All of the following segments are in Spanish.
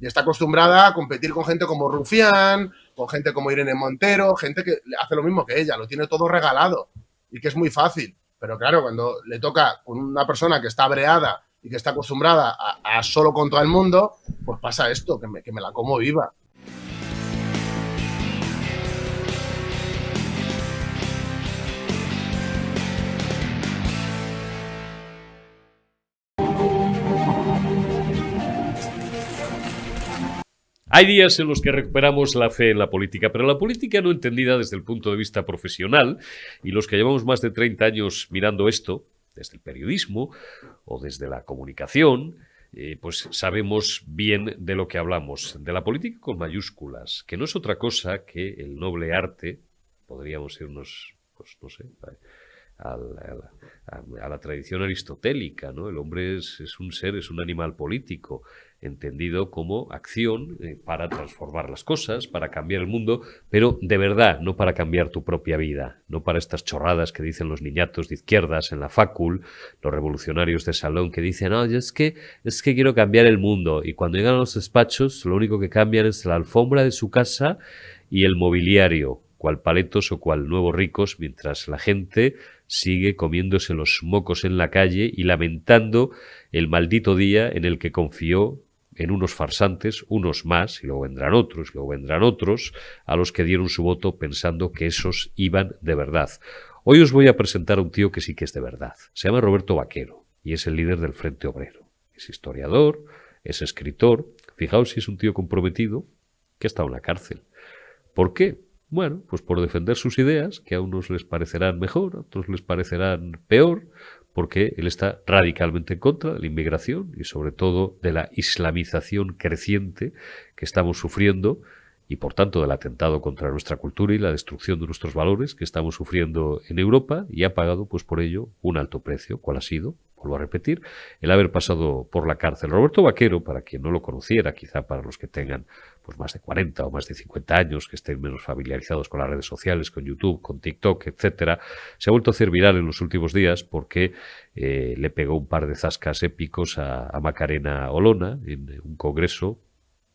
y está acostumbrada a competir con gente como Rufián, con gente como Irene Montero, gente que hace lo mismo que ella, lo tiene todo regalado y que es muy fácil. Pero claro, cuando le toca con una persona que está breada y que está acostumbrada a solo contra el mundo, pues pasa esto, que me la como viva. Hay días en los que recuperamos la fe en la política, pero la política no entendida desde el punto de vista profesional, y los que llevamos más de 30 años mirando esto, desde el periodismo o desde la comunicación, pues sabemos bien de lo que hablamos, de la política con mayúsculas, que no es otra cosa que el noble arte, podríamos irnos, pues no sé, a la tradición aristotélica, ¿no? El hombre es un ser, es un animal político, entendido como acción para transformar las cosas, para cambiar el mundo, pero de verdad, no para cambiar tu propia vida, no para estas chorradas que dicen los niñatos de izquierdas en la facul, los revolucionarios de salón que dicen, no, yo es que quiero cambiar el mundo, y cuando llegan a los despachos lo único que cambian es la alfombra de su casa y el mobiliario, cual paletos o cual nuevos ricos, mientras la gente sigue comiéndose los mocos en la calle y lamentando el maldito día en el que confió en unos farsantes, unos más, y luego vendrán otros, a los que dieron su voto pensando que esos iban de verdad. Hoy os voy a presentar a un tío que sí que es de verdad. Se llama Roberto Vaquero y es el líder del Frente Obrero. Es historiador, es escritor. Fijaos si es un tío comprometido que ha estado en la cárcel. ¿Por qué? Bueno, pues por defender sus ideas, que a unos les parecerán mejor, a otros les parecerán peor, porque él está radicalmente en contra de la inmigración y sobre todo de la islamización creciente que estamos sufriendo y por tanto del atentado contra nuestra cultura y la destrucción de nuestros valores que estamos sufriendo en Europa, y ha pagado pues por ello un alto precio. ¿Cuál ha sido? Vuelvo a repetir, el haber pasado por la cárcel. Roberto Vaquero, para quien no lo conociera, quizá para los que tengan pues más de 40 o más de 50 años, que estén menos familiarizados con las redes sociales, con YouTube, con TikTok, etcétera, se ha vuelto a hacer viral en los últimos días porque le pegó un par de zascas épicos a Macarena Olona en un congreso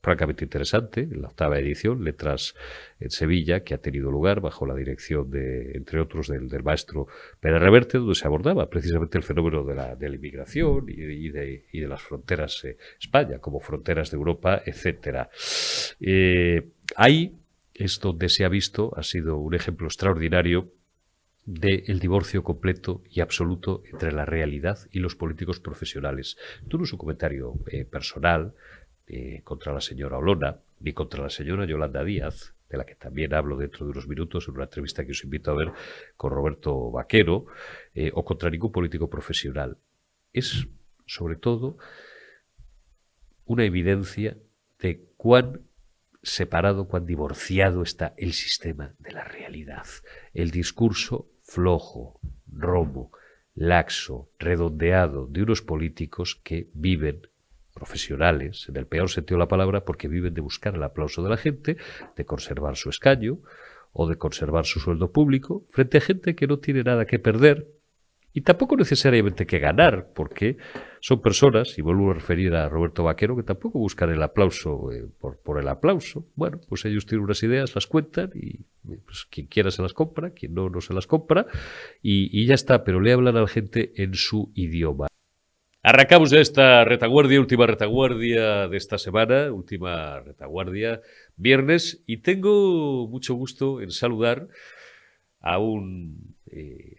francamente interesante, en la 8ª edición, Letras en Sevilla, que ha tenido lugar bajo la dirección de, entre otros, del maestro Pérez Reverte, donde se abordaba precisamente el fenómeno de la inmigración y de las fronteras España, como fronteras de Europa, etcétera. Ahí es donde se ha visto, ha sido un ejemplo extraordinario del divorcio completo y absoluto entre la realidad y los políticos profesionales. Esto no es un comentario personal, contra la señora Olona, ni contra la señora Yolanda Díaz, de la que también hablo dentro de unos minutos en una entrevista que os invito a ver con Roberto Vaquero, o contra ningún político profesional. Es, sobre todo, una evidencia de cuán separado, cuán divorciado está el sistema de la realidad. El discurso flojo, romo, laxo, redondeado de unos políticos que viven, profesionales, en el peor sentido de la palabra, porque viven de buscar el aplauso de la gente, de conservar su escaño o de conservar su sueldo público, frente a gente que no tiene nada que perder y tampoco necesariamente que ganar, porque son personas, y vuelvo a referir a Roberto Vaquero, que tampoco buscan el aplauso por el aplauso. Bueno, pues ellos tienen unas ideas, las cuentan y pues, quien quiera se las compra, quien no, no se las compra y ya está, pero le hablan a la gente en su idioma. Arrancamos ya esta retaguardia, última retaguardia de esta semana, última retaguardia, viernes, y tengo mucho gusto en saludar a un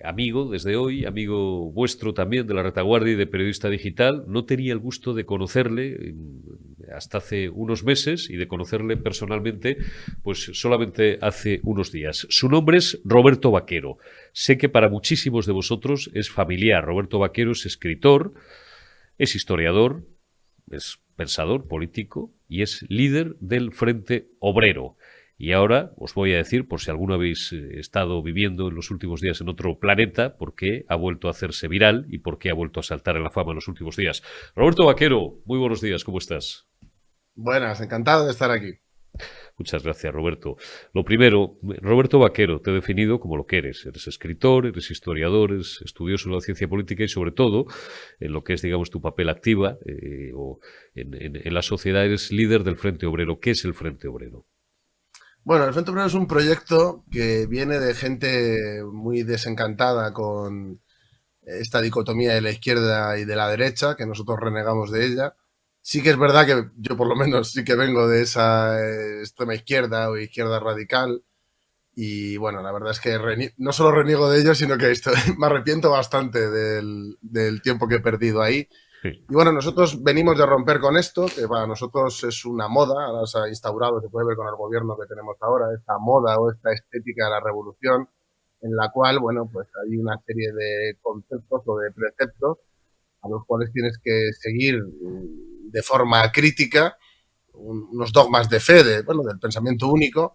amigo desde hoy, amigo vuestro también de la retaguardia y de Periodista Digital. No tenía el gusto de conocerle hasta hace unos meses y de conocerle personalmente pues solamente hace unos días. Su nombre es Roberto Vaquero. Sé que para muchísimos de vosotros es familiar. Roberto Vaquero es escritor, es historiador, es pensador político y es líder del Frente Obrero. Y ahora os voy a decir, por si alguno habéis estado viviendo en los últimos días en otro planeta, por qué ha vuelto a hacerse viral y por qué ha vuelto a saltar en la fama en los últimos días. Roberto Vaquero, muy buenos días, ¿cómo estás? Buenas, encantado de estar aquí. Muchas gracias, Roberto. Lo primero, Roberto Vaquero, te he definido como lo que eres. Eres escritor, eres historiador, eres estudioso de la ciencia política y, sobre todo, en lo que es, digamos, tu papel activa o en la sociedad, eres líder del Frente Obrero. ¿Qué es el Frente Obrero? Bueno, el Frente Obrero es un proyecto que viene de gente muy desencantada con esta dicotomía de la izquierda y de la derecha, que nosotros renegamos de ella. Sí que es verdad que yo por lo menos sí que vengo de esa extrema izquierda o izquierda radical. Y bueno, la verdad es que no solo reniego de ello, sino que me arrepiento bastante del tiempo que he perdido ahí. Sí. Y bueno, nosotros venimos de romper con esto, que para nosotros es una moda, ahora se ha instaurado, se puede ver con el gobierno que tenemos ahora, esta moda o esta estética de la revolución, en la cual, bueno, pues hay una serie de conceptos o de preceptos a los cuales tienes que seguir de forma crítica, unos dogmas de fe, bueno, del pensamiento único,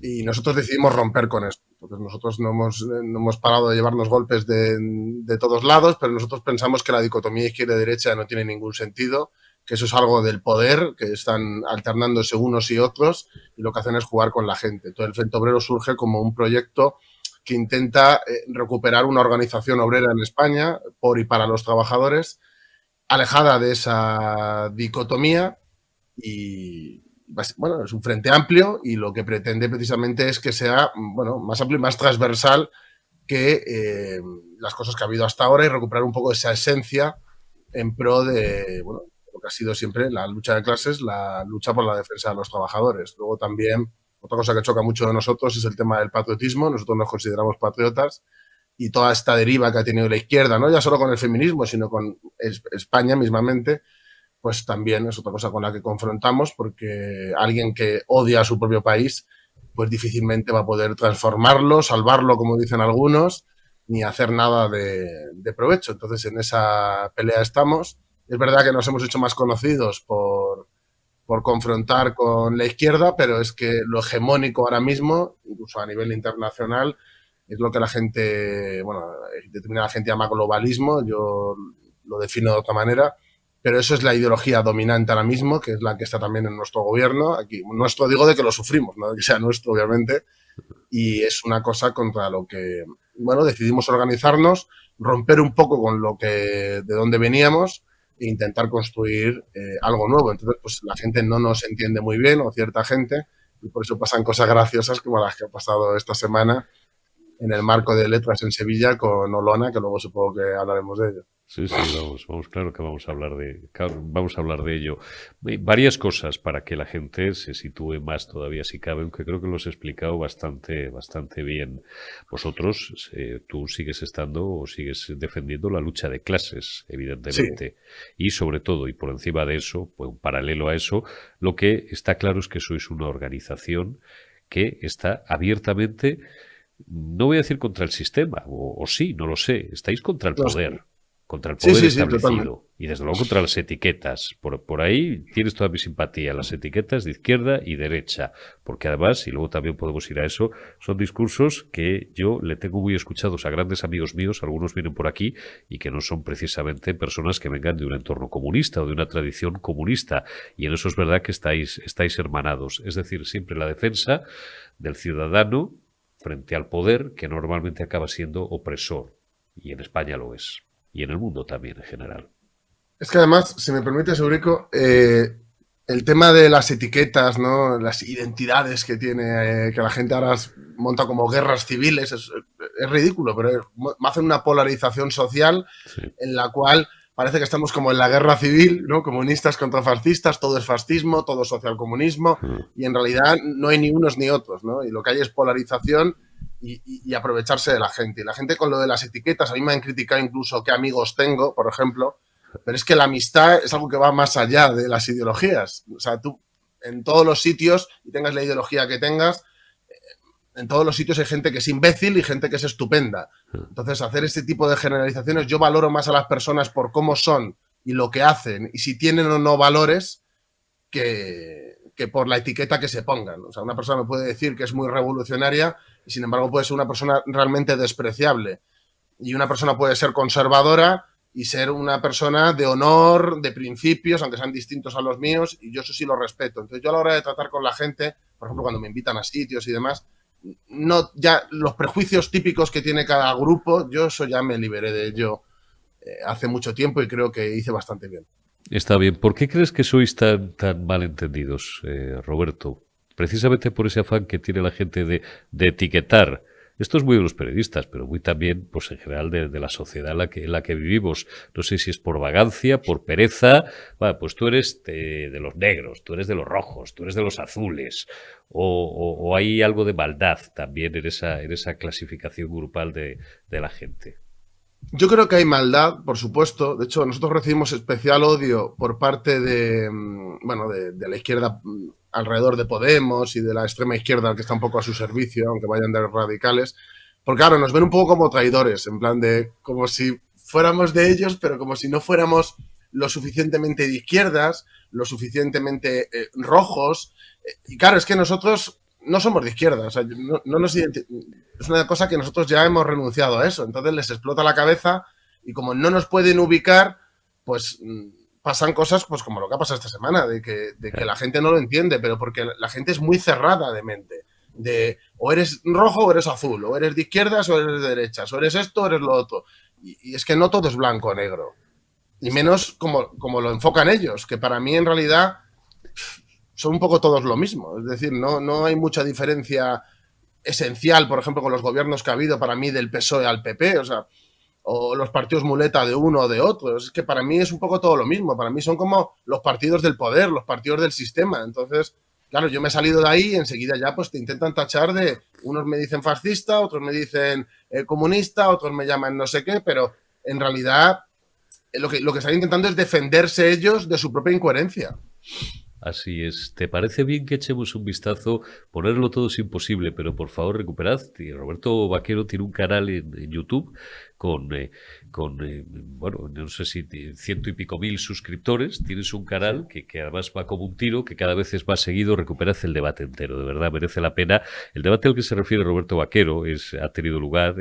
y nosotros decidimos romper con esto. Entonces nosotros no hemos parado de llevarnos golpes de todos lados, pero nosotros pensamos que la dicotomía izquierda-derecha no tiene ningún sentido, que eso es algo del poder, que están alternándose unos y otros, y lo que hacen es jugar con la gente. Entonces el Frente Obrero surge como un proyecto que intenta recuperar una organización obrera en España, por y para los trabajadores, alejada de esa dicotomía y, bueno, es un frente amplio y lo que pretende precisamente es que sea, bueno, más amplio y más transversal que las cosas que ha habido hasta ahora y recuperar un poco esa esencia en pro de, bueno, lo que ha sido siempre la lucha de clases, la lucha por la defensa de los trabajadores. Luego también, otra cosa que choca mucho de nosotros es el tema del patriotismo. Nosotros nos consideramos patriotas y toda esta deriva que ha tenido la izquierda, no ya solo con el feminismo, sino con España mismamente, pues también es otra cosa con la que confrontamos, porque alguien que odia a su propio país, pues difícilmente va a poder transformarlo, salvarlo, como dicen algunos, ni hacer nada de provecho. Entonces, en esa pelea estamos. Es verdad que nos hemos hecho más conocidos por confrontar con la izquierda, pero es que lo hegemónico ahora mismo, incluso a nivel internacional, es lo que la gente, bueno, determinada gente llama globalismo, yo lo defino de otra manera, pero eso es la ideología dominante ahora mismo, que es la que está también en nuestro gobierno. Aquí, nuestro digo de que lo sufrimos, no de que sea nuestro, obviamente, y es una cosa contra lo que, bueno, decidimos organizarnos, romper un poco con lo que, de dónde veníamos e intentar construir algo nuevo. Entonces, pues la gente no nos entiende muy bien, o cierta gente, y por eso pasan cosas graciosas como las que ha pasado esta semana en el marco de letras en Sevilla con Olona, que luego supongo que hablaremos de ello. Sí, claro que vamos a hablar de ello. Varias cosas para que la gente se sitúe más todavía si cabe, aunque creo que lo has explicado bastante bien. Vosotros, tú sigues estando o sigues defendiendo la lucha de clases, evidentemente. Sí. Y sobre todo, y por encima de eso, pues paralelo a eso, lo que está claro es que sois una organización que está abiertamente, no voy a decir contra el sistema, o sí, no lo sé, estáis contra el poder. Contra el poder establecido y desde luego contra las etiquetas. Por ahí tienes toda mi simpatía, las etiquetas de izquierda y derecha, porque además, y luego también podemos ir a eso, son discursos que yo le tengo muy escuchados a grandes amigos míos, algunos vienen por aquí y que no son precisamente personas que vengan de un entorno comunista o de una tradición comunista, y en eso es verdad que estáis hermanados, es decir, siempre la defensa del ciudadano frente al poder que normalmente acaba siendo opresor, y en España lo es. Y en el mundo también, en general. Es que además, si me permites, Eurico, el tema de las etiquetas, ¿no? Las identidades que tiene, que la gente ahora monta como guerras civiles, es ridículo, pero hacen una polarización social en la cual parece que estamos como en la guerra civil, ¿no? Comunistas contra fascistas, todo es fascismo, todo es socialcomunismo, y en realidad no hay ni unos ni otros, ¿no? Y lo que hay es polarización y aprovecharse de la gente. Y la gente con lo de las etiquetas, a mí me han criticado incluso qué amigos tengo, por ejemplo, pero es que la amistad es algo que va más allá de las ideologías. O sea, tú en todos los sitios, y tengas la ideología que tengas, en todos los sitios hay gente que es imbécil y gente que es estupenda. Entonces, hacer este tipo de generalizaciones, yo valoro más a las personas por cómo son y lo que hacen, y si tienen o no valores, que por la etiqueta que se pongan. O sea, una persona me puede decir que es muy revolucionaria y sin embargo puede ser una persona realmente despreciable. Y una persona puede ser conservadora y ser una persona de honor, de principios, aunque sean distintos a los míos, y yo eso sí lo respeto. Entonces yo a la hora de tratar con la gente por ejemplo, cuando me invitan a sitios y demás, no, ya los prejuicios típicos que tiene cada grupo, yo eso ya me liberé de ello hace mucho tiempo y creo que hice bastante bien. Está bien. ¿Por qué crees que sois tan mal entendidos, Roberto? Precisamente por ese afán que tiene la gente de etiquetar. Esto es muy de los periodistas, pero muy también, pues en general, de la sociedad en la que vivimos. No sé si es por vagancia, por pereza. Bueno, pues tú eres de los negros, tú eres de los rojos, tú eres de los azules. O hay algo de maldad también en esa clasificación grupal de la gente. Yo creo que hay maldad, por supuesto. De hecho, nosotros recibimos especial odio por parte bueno, de la izquierda alrededor de Podemos y de la extrema izquierda que está un poco a su servicio, aunque vayan de radicales. Porque claro, nos ven un poco como traidores, en plan de como si fuéramos de ellos, pero como si no fuéramos lo suficientemente de izquierdas, lo suficientemente rojos. Y claro, es que nosotros no somos de izquierda, o sea, no nos es una cosa que nosotros ya hemos renunciado a eso, entonces les explota la cabeza y como no nos pueden ubicar, pues pasan cosas pues como lo que ha pasado esta semana, de que la gente no lo entiende, pero porque la gente es muy cerrada de mente, de o eres rojo o eres azul, o eres de izquierdas o eres de derechas, o eres esto o eres lo otro, y es que no todo es blanco o negro, y menos como lo enfocan ellos, que para mí en realidad son un poco todos lo mismo. Es decir, no hay mucha diferencia esencial, por ejemplo, con los gobiernos que ha habido para mí del PSOE al PP, o sea, o los partidos muleta de uno o de otro. Es que para mí es un poco todo lo mismo. Para mí son como los partidos del poder, los partidos del sistema. Entonces, claro, yo me he salido de ahí y enseguida ya pues te intentan tachar de, unos me dicen fascista, otros me dicen comunista, otros me llaman no sé qué, pero en realidad lo que están intentando es defenderse ellos de su propia incoherencia. Así es. ¿Te parece bien que echemos un vistazo? Ponerlo todo es imposible, pero por favor recuperad. Roberto Vaquero tiene un canal en YouTube con bueno, no sé si ciento y pico mil suscriptores. Tienes un canal que además va como un tiro, que cada vez es más seguido. Recuperad el debate entero, de verdad, merece la pena. El debate al que se refiere Roberto Vaquero ha tenido lugar...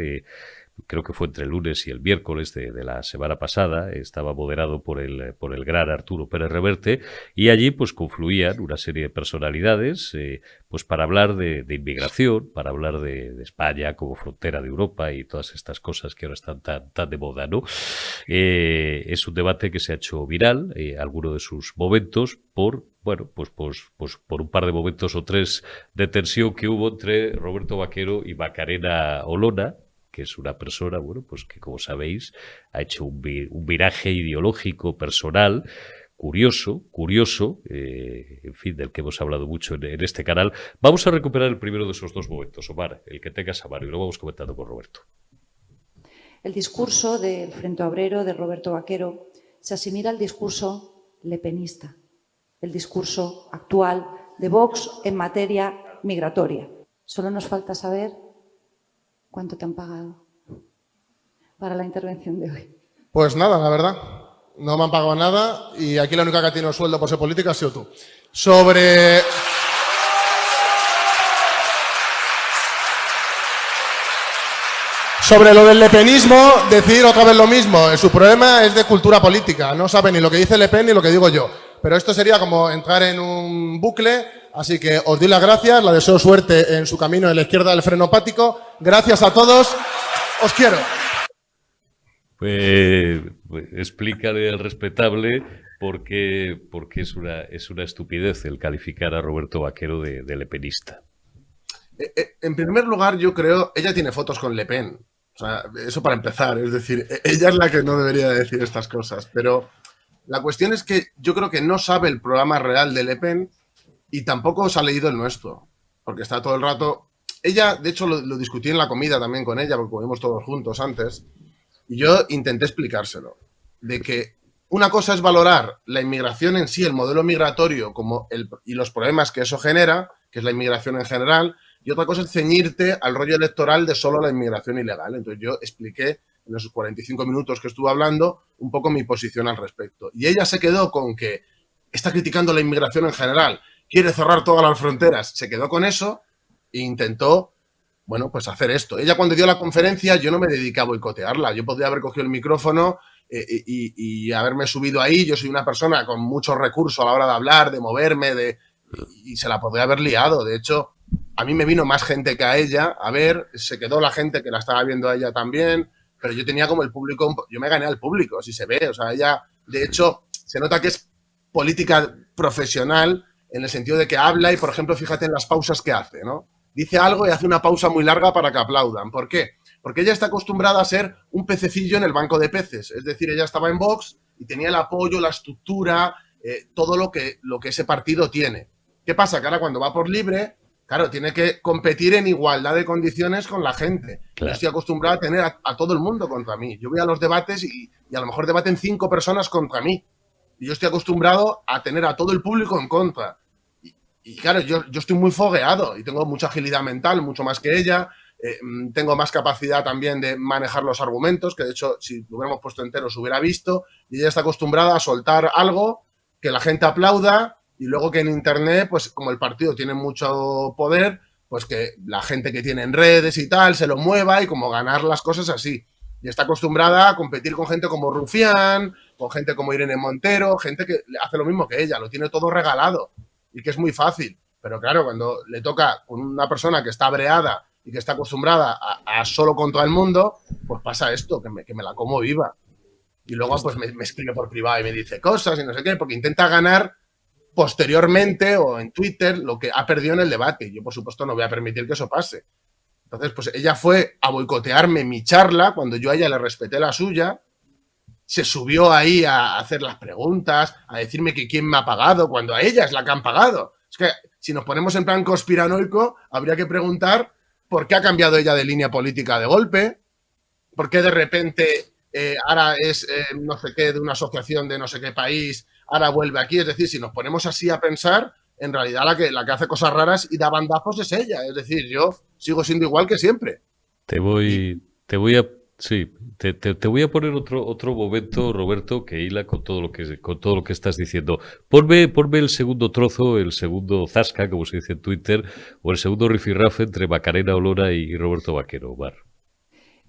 creo que fue entre el lunes y el miércoles de la semana pasada, estaba moderado por el gran Arturo Pérez Reverte, y allí pues confluían una serie de personalidades pues para hablar de inmigración, para hablar de España como frontera de Europa y todas estas cosas que ahora están tan de moda, ¿no? Es un debate que se ha hecho viral, alguno de sus momentos, bueno, pues por un par de momentos o tres de tensión que hubo entre Roberto Vaquero y Macarena Olona, que es una persona, bueno, pues que como sabéis ha hecho un viraje ideológico, personal, curioso, en fin, del que hemos hablado mucho en este canal. Vamos a recuperar el primero de esos dos momentos, Omar, el que tengas a mano, y lo vamos comentando con Roberto. El discurso del Frente Obrero de Roberto Vaquero se asimila al discurso lepenista, el discurso actual de Vox en materia migratoria. Solo nos falta saber ¿cuánto te han pagado para la intervención de hoy? Pues nada, la verdad. No me han pagado nada y aquí la única que ha tenido sueldo por ser política ha sido tú. Sobre lo del lepenismo, decir otra vez lo mismo. Su problema es de cultura política. No sabe ni lo que dice Le Pen ni lo que digo yo. Pero esto sería como entrar en un bucle. Así que os doy las gracias, la deseo suerte en su camino en la izquierda del frenopático. Gracias a todos, os quiero. Pues explícale al respetable porque es una estupidez el calificar a Roberto Vaquero de lepenista. En primer lugar, yo creo, ella tiene fotos con Le Pen. O sea, eso para empezar, es decir, ella es la que no debería decir estas cosas. Pero la cuestión es que yo creo que no sabe el programa real de Le Pen. Y tampoco os ha leído el nuestro, porque está todo el rato... Ella, de hecho, lo discutí en la comida también con ella, porque comimos todos juntos antes, y yo intenté explicárselo, de que una cosa es valorar la inmigración en sí, el modelo migratorio y los problemas que eso genera, que es la inmigración en general, y otra cosa es ceñirte al rollo electoral de solo la inmigración ilegal. Entonces yo expliqué en esos 45 minutos que estuve hablando un poco mi posición al respecto. Y ella se quedó con que está criticando la inmigración en general, quiere cerrar todas las fronteras, se quedó con eso e intentó, bueno, pues hacer esto. Ella cuando dio la conferencia, yo no me dediqué a boicotearla, yo podría haber cogido el micrófono y haberme subido ahí, yo soy una persona con muchos recursos a la hora de hablar, de moverme, y se la podría haber liado. De hecho, a mí me vino más gente que a ella a ver, se quedó la gente que la estaba viendo a ella también, pero yo tenía como el público, yo me gané al público, si se ve, o sea, ella, de hecho, se nota que es política profesional en el sentido de que habla y, por ejemplo, fíjate en las pausas que hace, ¿no? Dice algo y hace una pausa muy larga para que aplaudan. ¿Por qué? Porque ella está acostumbrada a ser un pececillo en el banco de peces. Es decir, ella estaba en Vox y tenía el apoyo, la estructura, todo lo que ese partido tiene. ¿Qué pasa? Que ahora cuando va por libre, claro, tiene que competir en igualdad de condiciones con la gente. Claro. Yo estoy acostumbrado a tener a todo el mundo contra mí. Yo voy a los debates y a lo mejor debaten 5 personas contra mí. Y yo estoy acostumbrado a tener a todo el público en contra. Y claro, yo estoy muy fogueado y tengo mucha agilidad mental, mucho más que ella. Tengo más capacidad también de manejar los argumentos, que de hecho, si lo hubiéramos puesto entero, se hubiera visto. Y ella está acostumbrada a soltar algo, que la gente aplauda y luego que en Internet, pues como el partido tiene mucho poder, pues que la gente que tiene en redes y tal se lo mueva y como ganar las cosas así. Y está acostumbrada a competir con gente como Rufián, con gente como Irene Montero, gente que hace lo mismo que ella, lo tiene todo regalado y que es muy fácil. Pero claro, cuando le toca con una persona que está breada y que está acostumbrada a solo contra el mundo, pues pasa esto, que me la como viva. Y luego pues me escribe por privado y me dice cosas y no sé qué, porque intenta ganar posteriormente o en Twitter lo que ha perdido en el debate. Yo, por supuesto, no voy a permitir que eso pase. Entonces, pues ella fue a boicotearme mi charla cuando yo a ella le respeté la suya. Se subió ahí a hacer las preguntas, a decirme que quién me ha pagado, cuando a ella es la que han pagado. Es que si nos ponemos en plan conspiranoico, habría que preguntar por qué ha cambiado ella de línea política de golpe, por qué de repente ahora es no sé qué, de una asociación de no sé qué país, ahora vuelve aquí. Es decir, si nos ponemos así a pensar, en realidad la que hace cosas raras y da bandazos es ella. Es decir, yo sigo siendo igual que siempre. Te voy a poner otro momento, Roberto, que hila con todo lo que estás diciendo. Ponme el segundo trozo, el segundo zasca, como se dice en Twitter, o el segundo rifirrafe entre Macarena Olona y Roberto Vaquero, Mar.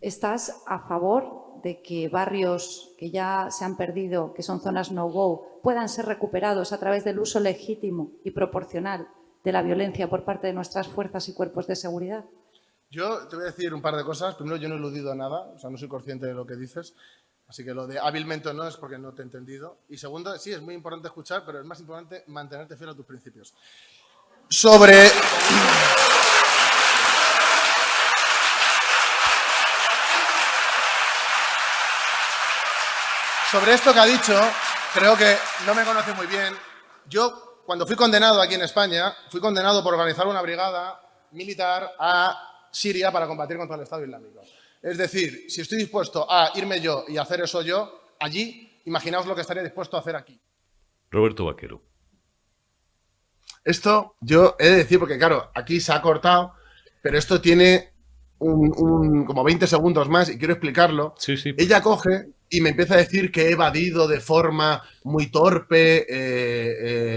¿Estás a favor de que barrios que ya se han perdido, que son zonas no-go, puedan ser recuperados a través del uso legítimo y proporcional de la violencia por parte de nuestras fuerzas y cuerpos de seguridad? Yo te voy a decir un par de cosas. Primero, yo no he eludido nada, o sea, no soy consciente de lo que dices, así que lo de hábilmente no es porque no te he entendido. Y segundo, sí, es muy importante escuchar, pero es más importante mantenerte fiel a tus principios. Sobre esto que ha dicho, creo que no me conoce muy bien. Yo, cuando fui condenado aquí en España, fui condenado por organizar una brigada militar a Siria para combatir contra el Estado Islámico. Es decir, si estoy dispuesto a irme yo y hacer eso yo, allí, imaginaos lo que estaría dispuesto a hacer aquí. Roberto Vaquero. Esto yo he de decir, porque claro, aquí se ha cortado, pero esto tiene como 20 segundos más y quiero explicarlo. Sí. Ella coge y me empieza a decir que he evadido de forma muy torpe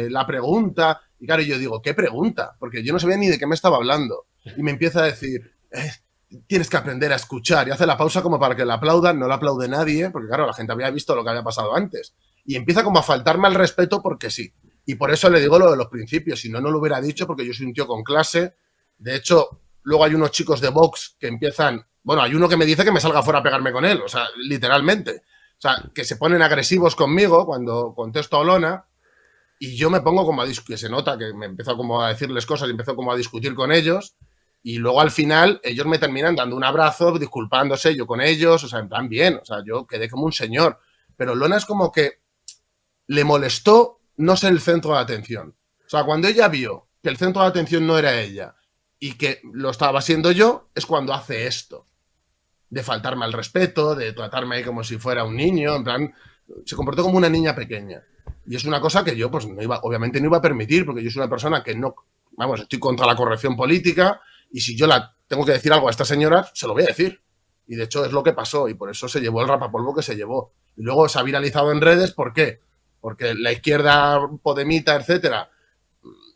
la pregunta. Y claro, yo digo, ¿qué pregunta? Porque yo no sabía ni de qué me estaba hablando. Y me empieza a decir, tienes que aprender a escuchar. Y hace la pausa como para que la aplaudan. No la aplaude nadie, porque claro, la gente había visto lo que había pasado antes. Y empieza como a faltarme al respeto porque sí. Y por eso le digo lo de los principios. Si no, no lo hubiera dicho porque yo soy un tío con clase. De hecho, luego hay unos chicos de Vox que empiezan... Bueno, hay uno que me dice que me salga fuera a pegarme con él. O sea, literalmente. O sea, que se ponen agresivos conmigo cuando contesto a Olona. Y yo me pongo como que se nota que me empiezo como a decirles cosas y empiezo como a discutir con ellos. Y luego al final ellos me terminan dando un abrazo, disculpándose yo con ellos. O sea, en plan bien. O sea, yo quedé como un señor. Pero Olona es como que le molestó no ser el centro de atención. O sea, cuando ella vio que el centro de atención no era ella y que lo estaba siendo yo, es cuando hace esto. De faltarme al respeto, de tratarme ahí como si fuera un niño. En plan, se comportó como una niña pequeña. Y es una cosa que yo, pues, obviamente no iba a permitir, porque yo soy una persona que no, vamos, estoy contra la corrección política, y si yo tengo que decir algo a esta señora, se lo voy a decir. Y de hecho es lo que pasó, y por eso se llevó el rapapolvo que se llevó. Y luego se ha viralizado en redes, ¿por qué? Porque la izquierda podemita, etcétera,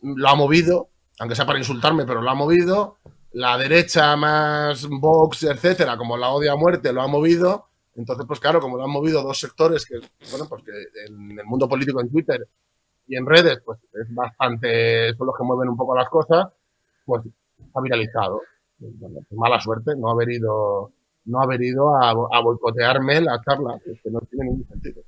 lo ha movido, aunque sea para insultarme, pero lo ha movido. La derecha más Vox, etcétera, como la odia a muerte, lo ha movido. Entonces, pues claro, como lo han movido dos sectores que, bueno, pues que en el mundo político en Twitter y en redes pues es bastante, son los que mueven un poco las cosas, pues ha viralizado. Bueno, pues mala suerte no haber ido a boicotearme la charla, que no tiene ningún sentido.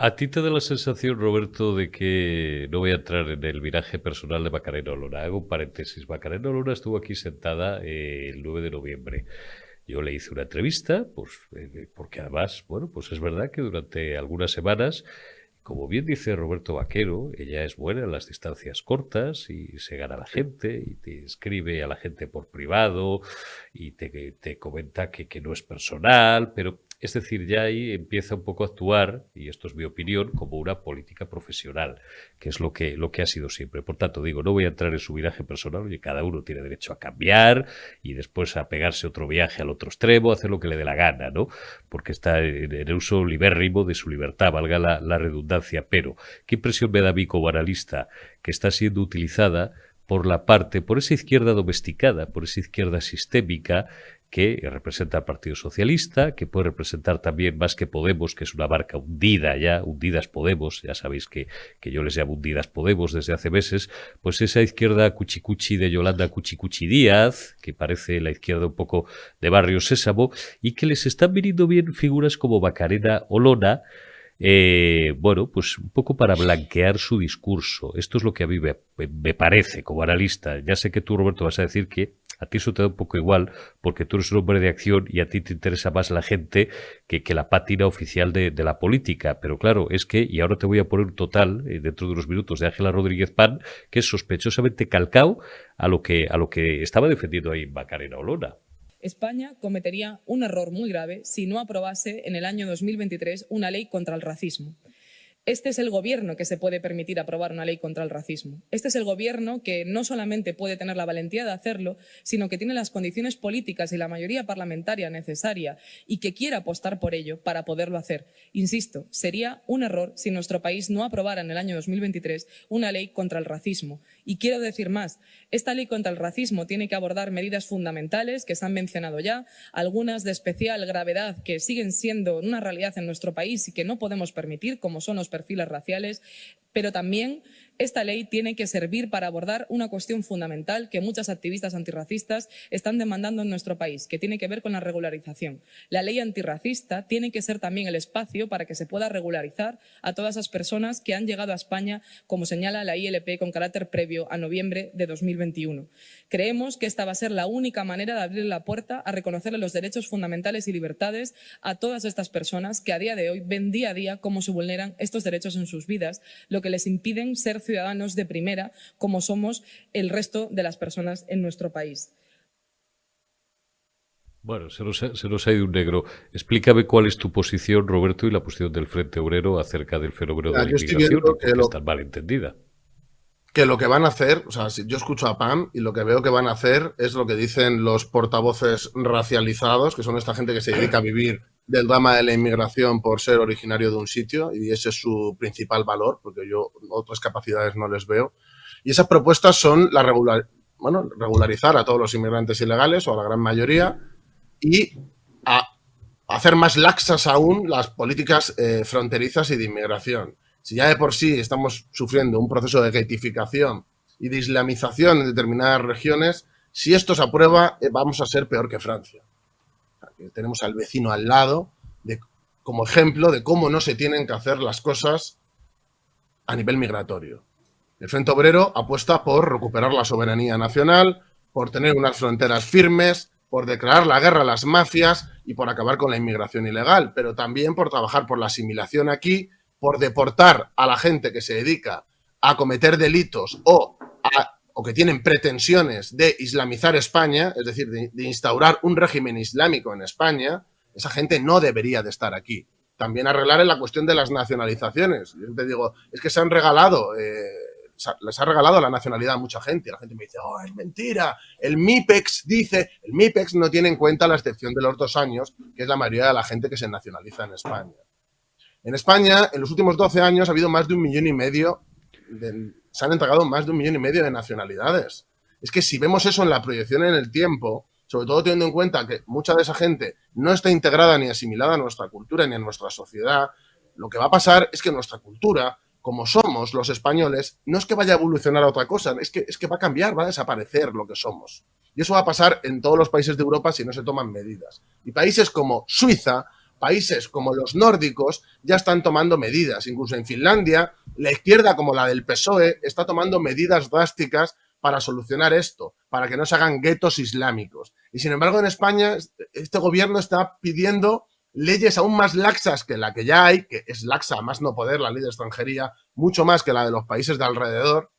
¿A ti te da la sensación, Roberto, de que no voy a entrar en el viraje personal de Macarena Olona? Hago un paréntesis. Macarena Olona estuvo aquí sentada el 9 de noviembre. Yo le hice una entrevista, pues, porque además, bueno, pues es verdad que durante algunas semanas, como bien dice Roberto Vaquero, ella es buena en las distancias cortas y se gana a la gente y te escribe a la gente por privado y te comenta que no es personal, pero es decir, ya ahí empieza un poco a actuar, y esto es mi opinión, como una política profesional, que es lo que ha sido siempre. Por tanto, digo, no voy a entrar en su viraje personal, oye, cada uno tiene derecho a cambiar y después a pegarse otro viaje al otro extremo, a hacer lo que le dé la gana, ¿no? Porque está en el uso libérrimo de su libertad, valga la redundancia. Pero, ¿qué impresión me da a mí como analista que está siendo utilizada por esa izquierda domesticada, por esa izquierda sistémica que representa al Partido Socialista, que puede representar también más que Podemos, que es una marca hundida ya, hundidas Podemos, ya sabéis que yo les llamo hundidas Podemos desde hace meses, pues esa izquierda cuchicuchi de Yolanda Cuchicuchi Díaz, que parece la izquierda un poco de Barrio Sésamo, y que les están viniendo bien figuras como Macarena Olona, bueno, pues un poco para blanquear su discurso. Esto es lo que a mí me parece como analista. Ya sé que tú, Roberto, vas a decir que a ti eso te da un poco igual porque tú eres un hombre de acción y a ti te interesa más la gente que la pátina oficial de la política. Pero claro, es que, y ahora te voy a poner un total dentro de unos minutos de Ángela Rodríguez Pan, que es sospechosamente calcao a lo que estaba defendiendo ahí Macarena Olona. España cometería un error muy grave si no aprobase en el año 2023 una ley contra el racismo. Este es el gobierno que se puede permitir aprobar una ley contra el racismo. Este es el gobierno que no solamente puede tener la valentía de hacerlo, sino que tiene las condiciones políticas y la mayoría parlamentaria necesaria y que quiere apostar por ello para poderlo hacer. Insisto, sería un error si nuestro país no aprobara en el año 2023 una ley contra el racismo. Y quiero decir más, esta ley contra el racismo tiene que abordar medidas fundamentales que se han mencionado ya, algunas de especial gravedad que siguen siendo una realidad en nuestro país y que no podemos permitir, como son los perfiles raciales, pero también esta ley tiene que servir para abordar una cuestión fundamental que muchas activistas antirracistas están demandando en nuestro país, que tiene que ver con la regularización. La ley antirracista tiene que ser también el espacio para que se pueda regularizar a todas esas personas que han llegado a España, como señala la ILP, con carácter previo a noviembre de 2021. Creemos que esta va a ser la única manera de abrir la puerta a reconocerle los derechos fundamentales y libertades a todas estas personas que a día de hoy ven día a día cómo se vulneran estos derechos en sus vidas, lo que les impiden ser ciudadanos de primera como somos el resto de las personas en nuestro país. Bueno, se nos ha ido un negro. Explícame cuál es tu posición, Roberto, y la posición del Frente Obrero acerca del fenómeno de la inmigración, que está mal entendida. Que lo que van a hacer, o sea, si yo escucho a Pam y lo que veo que van a hacer es lo que dicen los portavoces racializados, que son esta gente que se dedica a vivir del drama de la inmigración por ser originario de un sitio, y ese es su principal valor, porque yo otras capacidades no les veo. Y esas propuestas son regularizar a todos los inmigrantes ilegales, o a la gran mayoría, y a hacer más laxas aún las políticas fronterizas y de inmigración. Si ya de por sí estamos sufriendo un proceso de getificación y de islamización en determinadas regiones, si esto se aprueba, vamos a ser peor que Francia. Tenemos al vecino al lado como ejemplo de cómo no se tienen que hacer las cosas a nivel migratorio. El Frente Obrero apuesta por recuperar la soberanía nacional, por tener unas fronteras firmes, por declarar la guerra a las mafias y por acabar con la inmigración ilegal, pero también por trabajar por la asimilación aquí, por deportar a la gente que se dedica a cometer delitos o que tienen pretensiones de islamizar España, es decir, de instaurar un régimen islámico en España. Esa gente no debería de estar aquí. También arreglar en la cuestión de las nacionalizaciones. Yo te digo, es que se han regalado, les ha regalado la nacionalidad a mucha gente. La gente me dice, oh, es mentira. El MIPEX no tiene en cuenta la excepción de los 2 años, que es la mayoría de la gente que se nacionaliza en España. En España, en los últimos 12 años, ha habido más de 1,5 millones se han entregado más de 1,5 millones de nacionalidades. Es que si vemos eso en la proyección en el tiempo, sobre todo teniendo en cuenta que mucha de esa gente no está integrada ni asimilada a nuestra cultura ni a nuestra sociedad, lo que va a pasar es que nuestra cultura como somos los españoles, no es que vaya a evolucionar a otra cosa, es que va a cambiar, va a desaparecer lo que somos. Y eso va a pasar en todos los países de Europa si no se toman medidas. Y países como Suiza, países como los nórdicos, ya están tomando medidas. Incluso en Finlandia, la izquierda, como la del PSOE, está tomando medidas drásticas para solucionar esto, para que no se hagan guetos islámicos. Y sin embargo, en España, este gobierno está pidiendo leyes aún más laxas que la que ya hay, que es laxa a más no poder, la ley de extranjería, mucho más que la de los países de alrededor,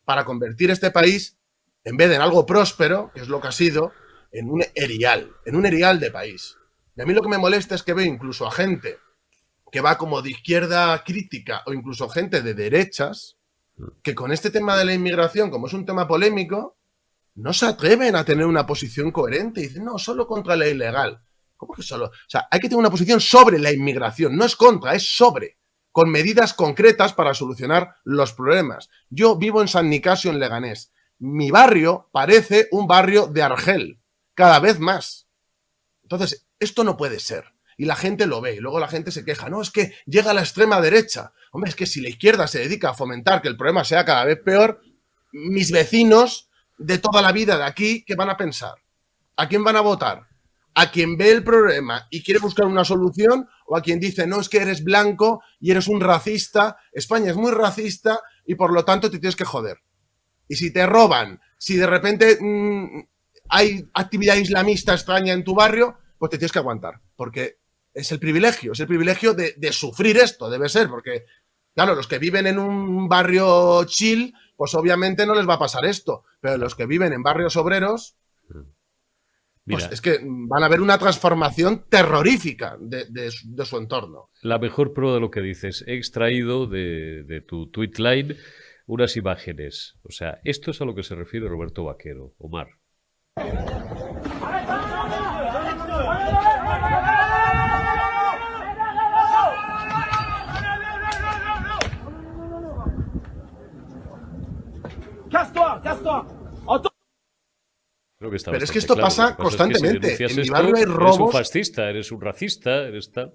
para convertir este país, en vez de en algo próspero, que es lo que ha sido, en un erial de país. Y a mí lo que me molesta es que veo incluso a gente que va como de izquierda crítica o incluso gente de derechas que con este tema de la inmigración, como es un tema polémico, no se atreven a tener una posición coherente y dicen, no, solo contra la ilegal. ¿Cómo que solo? O sea, hay que tener una posición sobre la inmigración, no es contra, es sobre, con medidas concretas para solucionar los problemas. Yo vivo en San Nicasio, en Leganés. Mi barrio parece un barrio de Argel, cada vez más. Entonces, esto no puede ser. Y la gente lo ve, y luego la gente se queja. No, es que llega la extrema derecha. Hombre, es que si la izquierda se dedica a fomentar que el problema sea cada vez peor, mis vecinos de toda la vida de aquí, ¿qué van a pensar? ¿A quién van a votar? ¿A quien ve el problema y quiere buscar una solución? ¿O a quien dice, no, es que eres blanco y eres un racista? España es muy racista y por lo tanto te tienes que joder. Y si te roban, si de repente hay actividad islamista extraña en tu barrio, pues te tienes que aguantar, porque es el privilegio de sufrir esto, debe ser, porque, claro, los que viven en un barrio chill, pues obviamente no les va a pasar esto, pero los que viven en barrios obreros, pues es que van a ver una transformación terrorífica de su entorno. La mejor prueba de lo que dices, he extraído de tu tweet line unas imágenes. O sea, esto es a lo que se refiere Roberto Vaquero. Omar. Creo que pero es que esto claro. pasa constantemente. Es que si en mi barrio hay robos. Eres un fascista, eres un racista, eres tal.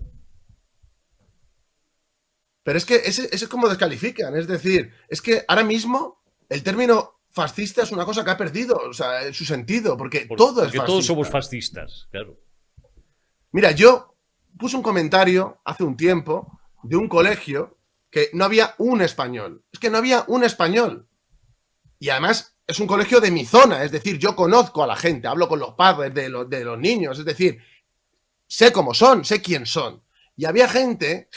Pero es que ese es como descalifican. Es decir, es que ahora mismo el término fascista es una cosa que ha perdido, o sea, su sentido, porque todo es fascista. Todos somos fascistas, claro. Mira, yo puse un comentario hace un tiempo de un colegio que no había un español. Es que no había un español. Y además es un colegio de mi zona, es decir, yo conozco a la gente, hablo con los padres de los niños, es decir, sé cómo son, sé quién son. Y había gente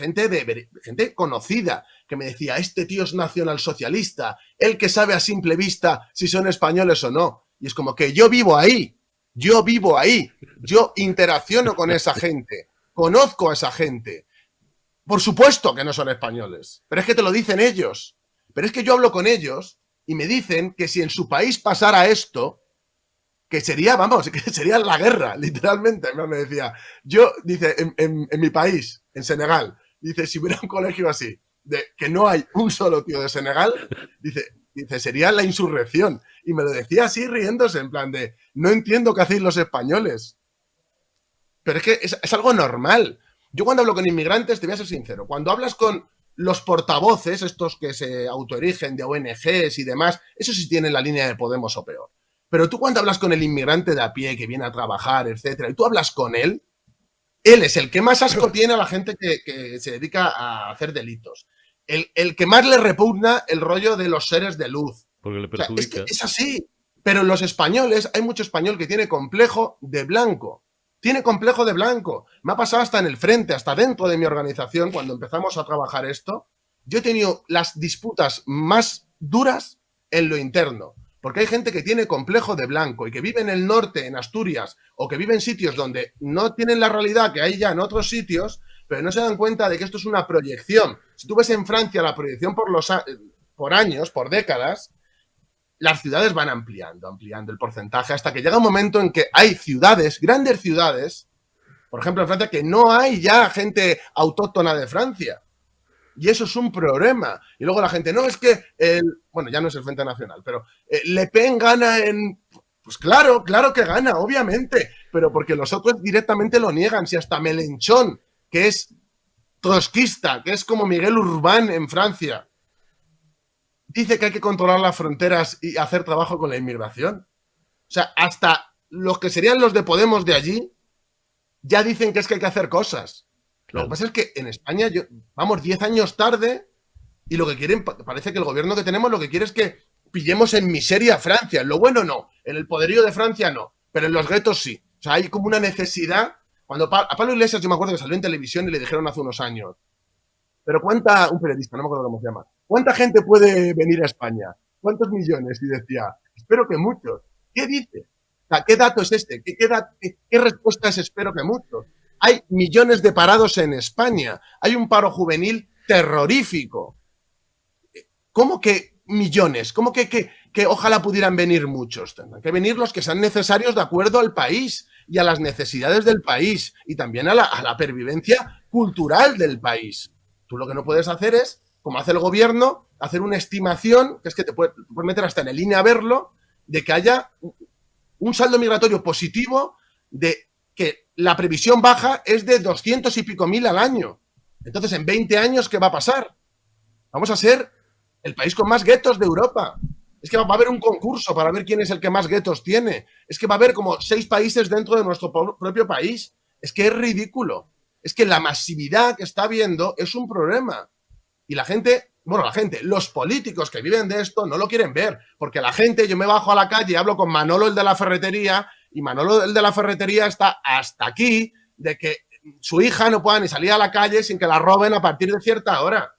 conocida que me decía, este tío es nacionalsocialista, el que sabe a simple vista si son españoles o no. Y es como que yo vivo ahí, yo interacciono con esa gente, conozco a esa gente. Por supuesto que no son españoles, pero es que te lo dicen ellos. Pero es que yo hablo con ellos y me dicen que si en su país pasara esto, que sería, vamos, que sería la guerra, literalmente. Me decía, yo, dice, en mi país, en Senegal, dice, si hubiera un colegio así, de que no hay un solo tío de Senegal, dice, sería la insurrección. Y me lo decía así riéndose, en plan de, no entiendo qué hacéis los españoles. Pero es que es algo normal. Yo cuando hablo con inmigrantes, te voy a ser sincero, cuando hablas con los portavoces, estos que se autoerigen de ONGs y demás, eso sí tienen la línea de Podemos o peor. Pero tú cuando hablas con el inmigrante de a pie que viene a trabajar, etcétera, y tú hablas con él es el que más asco tiene a la gente que se dedica a hacer delitos. El que más le repugna el rollo de los seres de luz. Porque le perjudica. O sea, es así. Pero en los españoles, hay mucho español que tiene complejo de blanco. Tiene complejo de blanco. Me ha pasado hasta en el frente, hasta dentro de mi organización, cuando empezamos a trabajar esto, yo he tenido las disputas más duras en lo interno. Porque hay gente que tiene complejo de blanco y que vive en el norte, en Asturias, o que vive en sitios donde no tienen la realidad que hay ya en otros sitios, pero no se dan cuenta de que esto es una proyección. Si tú ves en Francia la proyección por años, por décadas, las ciudades van ampliando el porcentaje hasta que llega un momento en que hay ciudades, grandes ciudades, por ejemplo en Francia, que no hay ya gente autóctona de Francia. Y eso es un problema. Y luego la gente, no, es que, bueno, ya no es el Frente Nacional, pero Le Pen gana en... Pues claro que gana, obviamente, pero porque los otros directamente lo niegan. Si hasta Melenchón, que es trotskista, que es como Miguel Urbán en Francia, dice que hay que controlar las fronteras y hacer trabajo con la inmigración. O sea, hasta los que serían los de Podemos de allí ya dicen que es que hay que hacer cosas. Lo que pasa es que en España vamos 10 años tarde y lo que quieren, parece que el gobierno que tenemos lo que quiere es que pillemos en miseria a Francia. En lo bueno no, en el poderío de Francia no, pero en los guetos sí. O sea, hay como una necesidad. Cuando a Pablo Iglesias yo me acuerdo que salió en televisión y le dijeron hace unos años, pero un periodista, no me acuerdo cómo se llama, ¿cuánta gente puede venir a España? ¿Cuántos millones? Y decía, espero que muchos. ¿Qué dice? O sea, ¿qué dato es este? ¿Qué respuesta es espero que muchos? Hay millones de parados en España. Hay un paro juvenil terrorífico. ¿Cómo que millones? ¿Cómo que ojalá pudieran venir muchos? Tendrán que venir los que sean necesarios de acuerdo al país y a las necesidades del país y también a la pervivencia cultural del país. Tú lo que no puedes hacer es, como hace el gobierno, hacer una estimación, que es que te puedes meter hasta en el INE a verlo, de que haya un saldo migratorio positivo, de que la previsión baja es de 200 y pico mil al año. Entonces, en 20 años, ¿qué va a pasar? Vamos a ser el país con más guetos de Europa. Es que va a haber un concurso para ver quién es el que más guetos tiene. Es que va a haber como 6 países dentro de nuestro propio país. Es que es ridículo. Es que la masividad que está habiendo es un problema. Y la gente, los políticos que viven de esto no lo quieren ver. Porque la gente, yo me bajo a la calle y hablo con Manolo, el de la ferretería, y Manolo, el de la ferretería, está hasta aquí de que su hija no pueda ni salir a la calle sin que la roben a partir de cierta hora.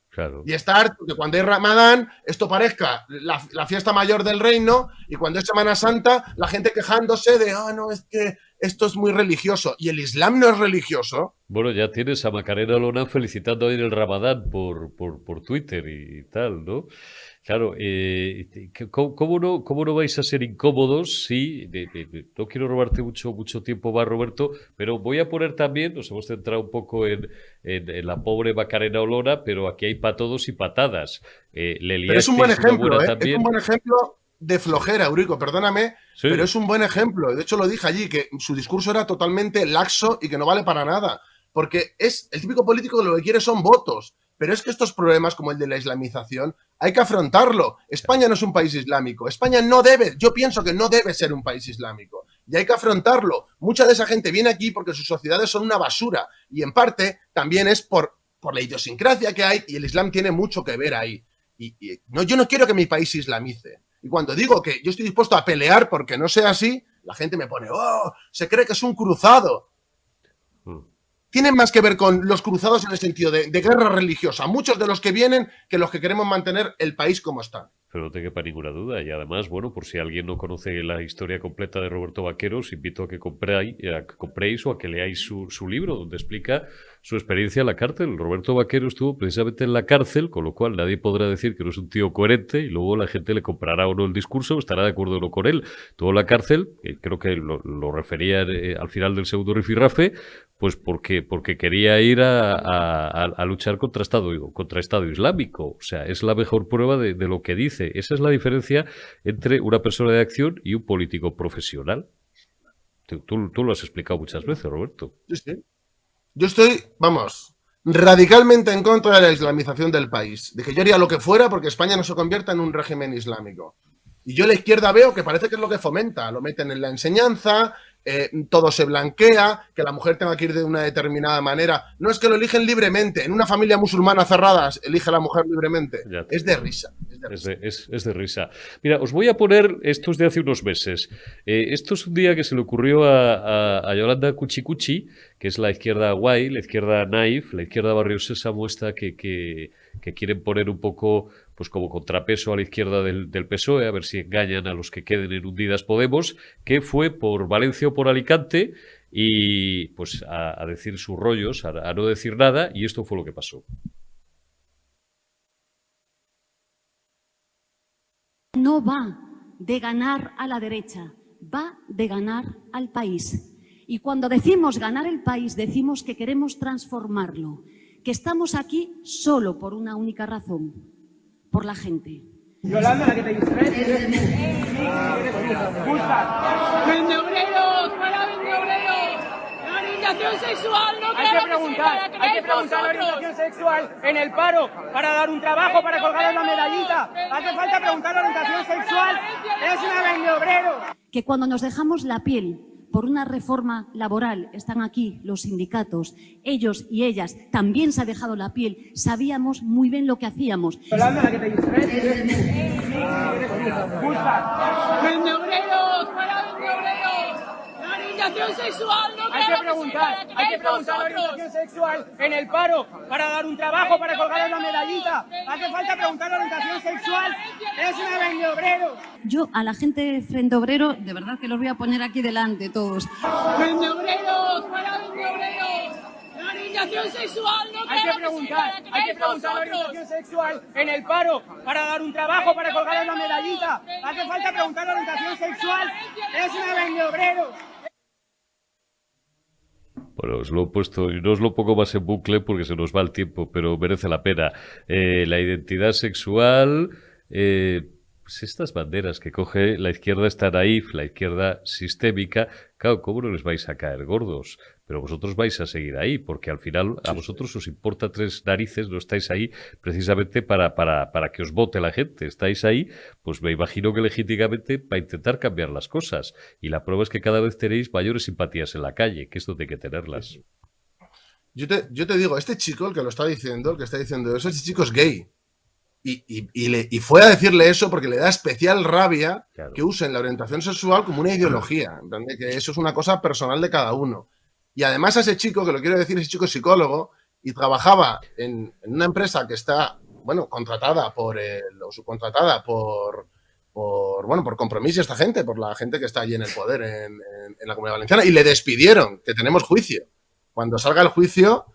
Claro. Y está harto que cuando hay Ramadán esto parezca la fiesta mayor del reino y cuando es Semana Santa la gente quejándose de no, es que esto es muy religioso. Y el Islam no es religioso. Bueno, ya tienes a Macarena Olona felicitando ahí en el Ramadán por Twitter y tal, ¿no? Claro, ¿cómo no vais a ser incómodos si... no quiero robarte mucho tiempo más, Roberto, pero voy a poner también, nos hemos centrado un poco en la pobre Macarena Olona, pero aquí hay para todos y patadas. Pero es un buen ejemplo, ¿eh? Es un buen ejemplo de flojera, Eurico, perdóname, sí. Pero es un buen ejemplo. De hecho, lo dije allí, que su discurso era totalmente laxo y que no vale para nada. Porque es el típico político que lo que quiere son votos. Pero es que estos problemas, como el de la islamización, hay que afrontarlo. España no es un país islámico. España yo pienso que no debe ser un país islámico. Y hay que afrontarlo. Mucha de esa gente viene aquí porque sus sociedades son una basura. Y en parte también es por la idiosincrasia que hay y el Islam tiene mucho que ver ahí. Yo no quiero que mi país se islamice. Y cuando digo que yo estoy dispuesto a pelear porque no sea así, la gente me pone, se cree que es un cruzado. Tienen más que ver con los cruzados en el sentido de guerra religiosa. Muchos de los que vienen que los que queremos mantener el país como está. Pero no te quepa ninguna duda. Y además, bueno, por si alguien no conoce la historia completa de Roberto Vaquero, os invito a que compréis o a que leáis su libro, donde explica su experiencia en la cárcel. Roberto Vaquero estuvo precisamente en la cárcel, con lo cual nadie podrá decir que no es un tío coherente y luego la gente le comprará o no el discurso o estará de acuerdo o no con él. Estuvo en la cárcel, creo que lo refería al final del segundo rifirrafe, pues porque quería ir a luchar contra Estado Islámico. O sea, es la mejor prueba de lo que dice. Esa es la diferencia entre una persona de acción y un político profesional. Tú lo has explicado muchas veces, Roberto. Sí. Yo estoy, radicalmente en contra de la islamización del país. De que yo haría lo que fuera porque España no se convierta en un régimen islámico. Y yo a la izquierda veo que parece que es lo que fomenta. Lo meten en la enseñanza, todo se blanquea, que la mujer tenga que ir de una determinada manera. No es que lo eligen libremente. En una familia musulmana cerrada elige a la mujer libremente. Es de risa. Es de risa. Mira, os voy a poner estos de hace unos meses. Esto es un día que se le ocurrió a Yolanda Cuchicuchi, que es la izquierda guay, la izquierda naif, la izquierda Barrio Sésamo esta que quieren poner un poco pues como contrapeso a la izquierda del PSOE, a ver si engañan a los que queden en Unidas Podemos, que fue por Valencia o por Alicante y pues a decir sus rollos, a no decir nada, y esto fue lo que pasó. No va de ganar a la derecha, va de ganar al país. Y cuando decimos ganar el país, decimos que queremos transformarlo, que estamos aquí solo por una única razón, por la gente. Yolanda, la que te distrae. ¡Vende obreros! ¡Para vende obreros! ¡La vende orientación sexual no Hay que preguntar la orientación sexual en el paro para dar un trabajo, para colgar una medallita. Hace falta preguntar la orientación sexual. Es una vende obrero. Que cuando nos dejamos la piel por una reforma laboral, están aquí los sindicatos, ellos y ellas también se ha dejado la piel, sabíamos muy bien lo que hacíamos. Yolanda, la que te distrae, eres tú. ¡Vende obreros! ¡Para vende obreros! ¡La orientación sexual no Hay que preguntar la orientación sexual en el paro para dar un trabajo, para colgar una medallita. Hace falta preguntar la orientación sexual. Es una vende obrero. Yo a la gente de Frente Obrero, de verdad que los voy a poner aquí delante todos. ¡Vende obreros! ¡Para vende obreros! ¡La orientación sexual no Hay que preguntar la orientación sexual en el paro para dar un trabajo, para colgar una medallita. Hace falta preguntar la orientación sexual. Es una vende obrero. Bueno, os lo he puesto y no os lo pongo más en bucle porque se nos va el tiempo, pero merece la pena. La identidad sexual, pues estas banderas que coge la izquierda está naif, la izquierda sistémica. Claro, ¿cómo no les vais a caer gordos? Pero vosotros vais a seguir ahí, porque al final a vosotros os importa tres narices, no estáis ahí precisamente para que os vote la gente. Estáis ahí, pues me imagino que legítimamente para intentar cambiar las cosas. Y la prueba es que cada vez tenéis mayores simpatías en la calle, que esto hay que tenerlas. Yo te digo, este chico, el que está diciendo eso, ese chico es gay. Y fue a decirle eso porque le da especial rabia que usen la orientación sexual como una ideología, ¿entendés? Que eso es una cosa personal de cada uno. Y además a ese chico, que lo quiero decir, ese chico es psicólogo y trabajaba en una empresa que está, bueno, contratada o subcontratada por Compromís y esta gente, por la gente que está allí en el poder en la Comunidad Valenciana, y le despidieron, que tenemos juicio. Cuando salga el juicio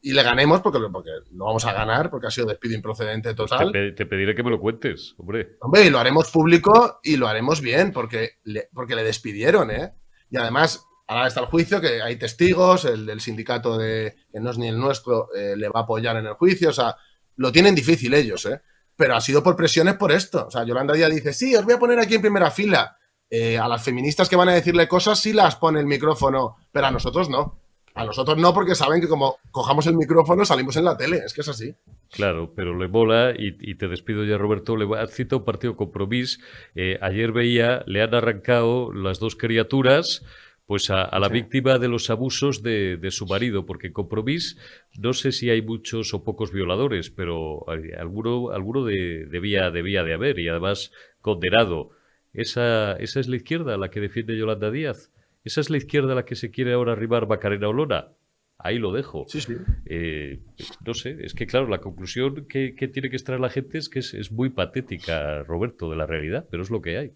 y le ganemos, porque lo vamos a ganar, porque ha sido despido improcedente total. Pues te pediré que me lo cuentes, hombre. Hombre, y lo haremos público y lo haremos bien, porque le despidieron, ¿eh? Y además, ahora está el juicio, que hay testigos, el del sindicato que no es ni el nuestro, le va a apoyar en el juicio, o sea, lo tienen difícil ellos, ¿eh? Pero ha sido por presiones por esto. O sea, Yolanda Díaz dice, sí, os voy a poner aquí en primera fila. A las feministas que van a decirle cosas sí las pone el micrófono, pero a nosotros no. A nosotros no, porque saben que como cojamos el micrófono salimos en la tele, es que es así. Claro, pero le mola, y te despido ya, Roberto, has citado un partido Compromís. Ayer veía, le han arrancado las dos criaturas pues a la víctima de los abusos de su marido, porque en Compromís no sé si hay muchos o pocos violadores, pero alguno debía de haber, y además condenado. Esa es la izquierda la que defiende Yolanda Díaz. ¿Esa es la izquierda a la que se quiere ahora arribar Macarena Olona? Ahí lo dejo. Sí, sí. No sé, es que claro, la conclusión que tiene que extraer la gente es que es muy patética, Roberto, de la realidad, pero es lo que hay.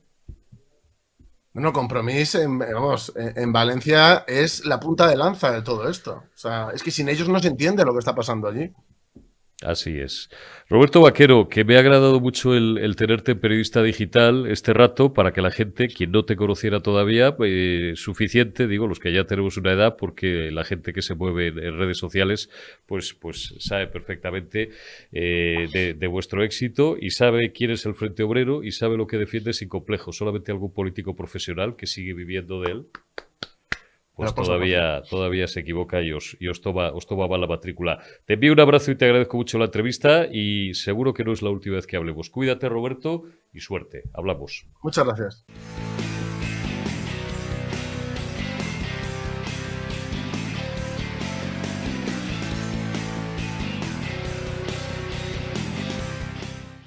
Bueno, Compromís, en Valencia es la punta de lanza de todo esto. O sea, es que sin ellos no se entiende lo que está pasando allí. Así es. Roberto Vaquero, que me ha agradado mucho el tenerte en Periodista Digital este rato para que la gente, quien no te conociera todavía, suficiente, digo, los que ya tenemos una edad, porque la gente que se mueve en redes sociales, pues sabe perfectamente de vuestro éxito y sabe quién es el Frente Obrero y sabe lo que defiende sin complejo. Solamente algún político profesional que sigue viviendo de él, pues todavía se equivoca y os toma mal la matrícula. Te envío un abrazo y te agradezco mucho la entrevista y seguro que no es la última vez que hablemos. Cuídate, Roberto, y suerte. Hablamos. Muchas gracias.